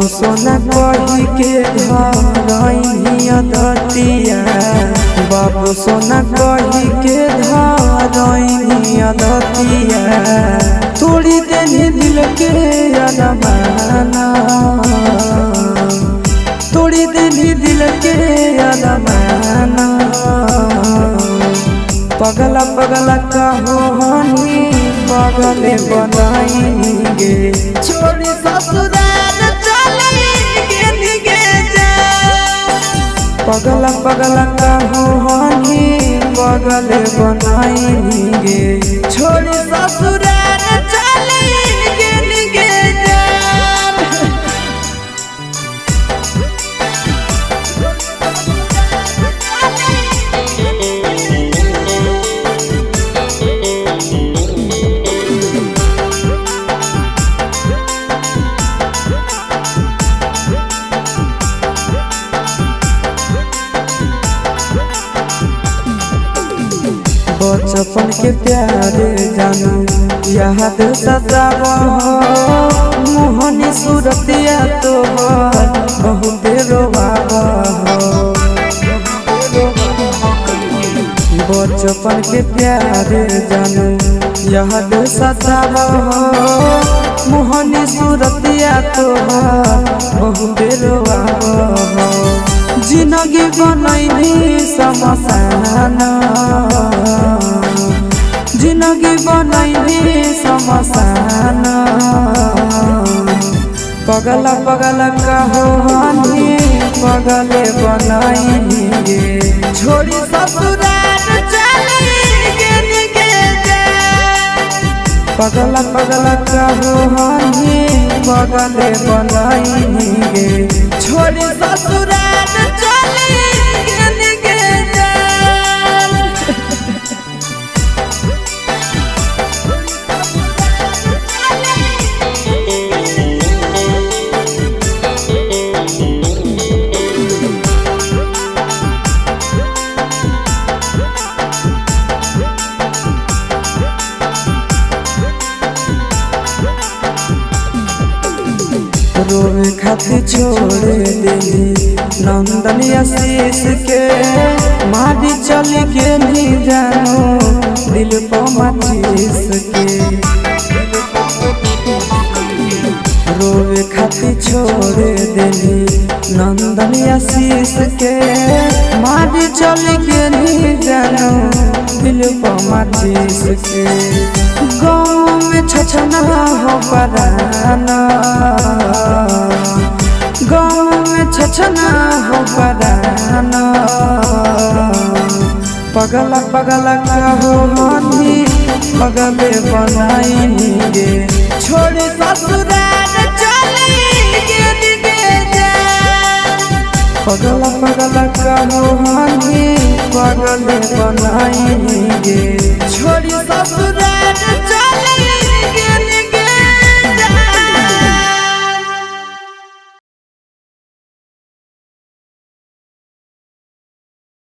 बाबू सोना कही के धरइया दतिया बाबू सोना कही के धरइया दतिया तोड़ी देनी दिल के अरमाना तोड़ी देनी दिल के अरमाना पगला पगला कहो हनी पगले बनाएंगे छोड़ी ससुराल चलेंगे निगे जा पगला पगला कहो हनी पगले बनाएंगे छोड़ी ससुराल चलेंगे निगे जा बचपन के प्यारे जानू याद सजाव मोहनी सूरतिया तो बहुत रोवाव बचपन के प्यारे जानू याद सजाव मोहनी सूरतिया तो बहुत रोवाव जिंदगी बनैनी समसाना जिंदगी बनैनी समसाना पगला पगला कहो हनी पगले बनाएंगे छोड़ी ससुराल चलेंगे निगे जा पगला पगला कहो हनी पगले बनाएंगे छोड़ी ससुराल चलेंगे निगे जा रोवे खातिर छोड़ देली नंदन आशीष के मारी चल के नहीं जानो दिल को माचिस के रोवे खातिर छोड़ देली नंदन आशीष के मारी चल के नहीं जानो दिल को माचिस के गाँव में छछना हो पराना गाँव में छछना हो पराना पगला पगला कहो हनी पगले बनाएंगे छोड़ी ससुराल चलेंगे निगे जा पगला पगला कहो हनी पगले बनाएंगे छोड़ी ससुराल